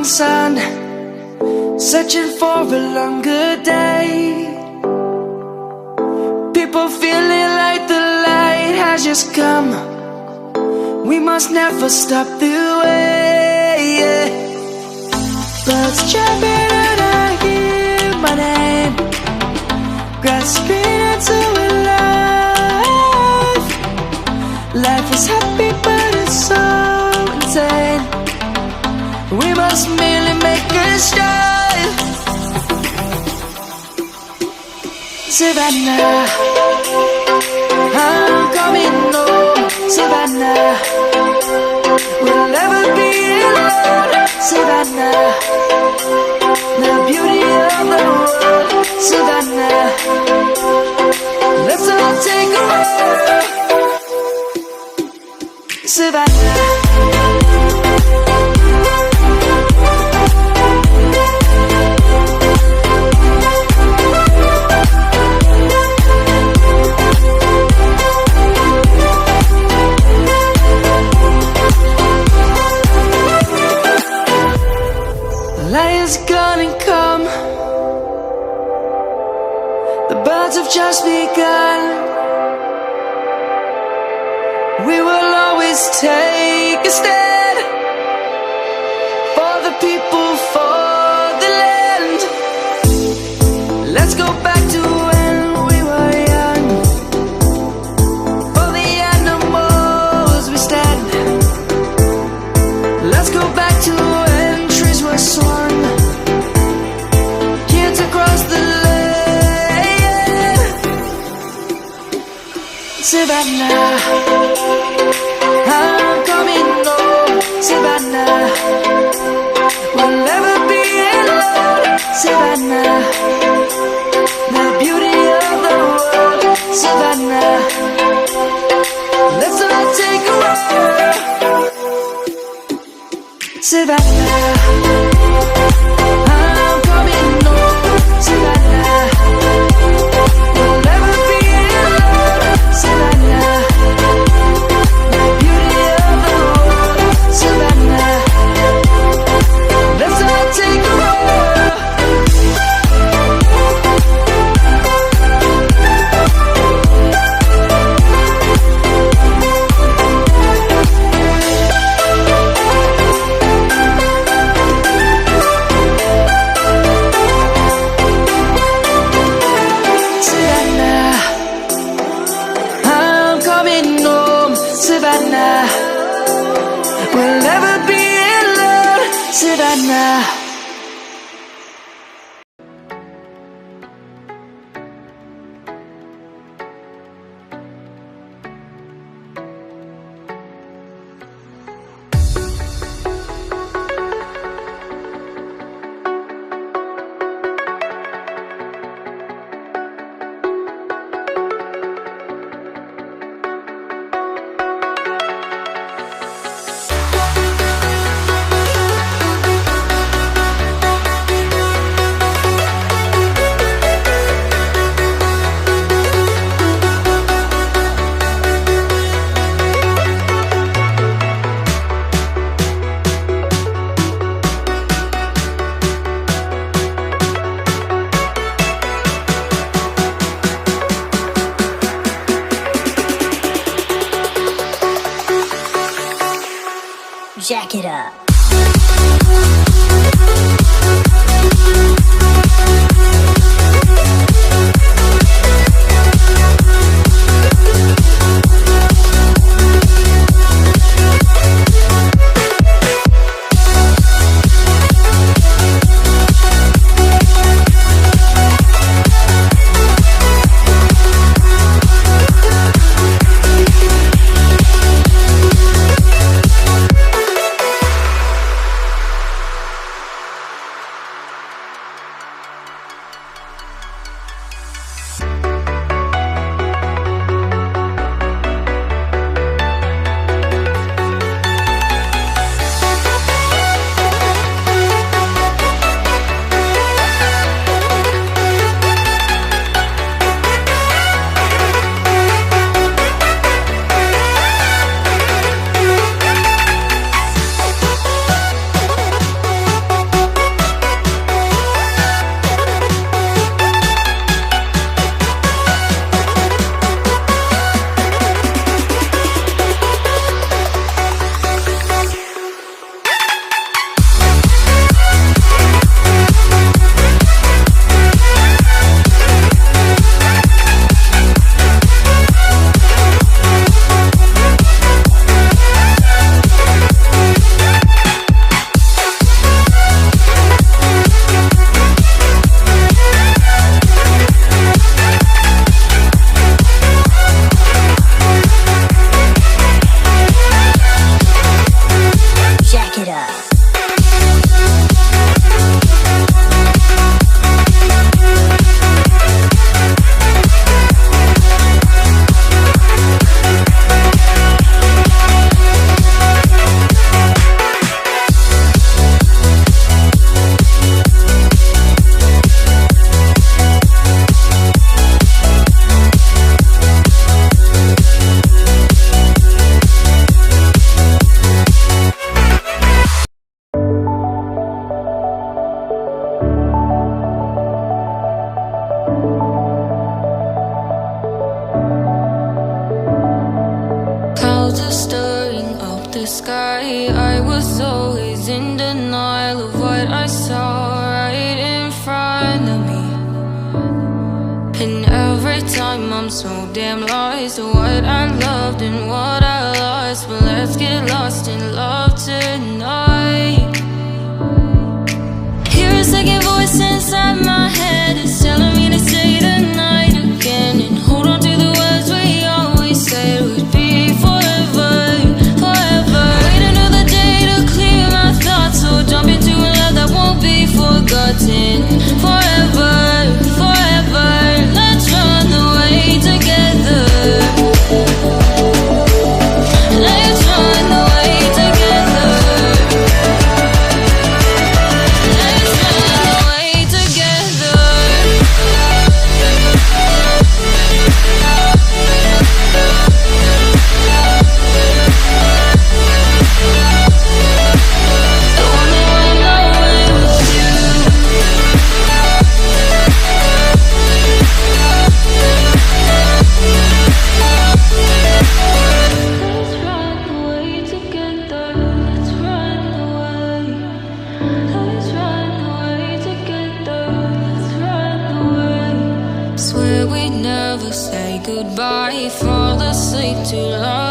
sun, searching for a longer day. People feeling like the light has just come. We must never stop the way, yeah. Birds chirping and I hear my name, grasping into a life. Life is happy but it's so insane. We must merely make a start. Savannah, I'm coming home. Savannah, we'll never be alone. Savannah, the beauty of the world. Savannah, let's all take a walk. Savannah. Lion's gonna come. The birds have just begun. We will always take a stand for the people, for the land. Let's go back to when we were young. For the animals we stand. Let's go back to when trees were swung. Kids across the land. Savannah, I'm coming home. Savannah, we'll never be alone. Savannah, the beauty of the world. Savannah, let's all take a walk. Savannah, I'm coming home. Savannah, we'll never be alone. Savannah, the beauty of the world. Savannah, let's all take a walk. Savannah, I'm coming home. Savannah, we'll never be alone. Savannah. Jack it up. sky. I was always in denial of what I saw right in front of me. And every time I'm so damn lost to what I loved and what I lost. But let's get lost in love tonight. Hear a second voice inside my head. It's telling me to say the night again and hold on to the words we always said would be forever, forever. Wait another day to clear my thoughts, so jump into a love that won't be forgotten. Forever, forever. Let's run away together. Let's run away together. Let's run away together. I wanna run away with you. Let's run away together. Let's run away. Let's run away together. Let's run away. Swear we never say goodbye. Fall asleep to love.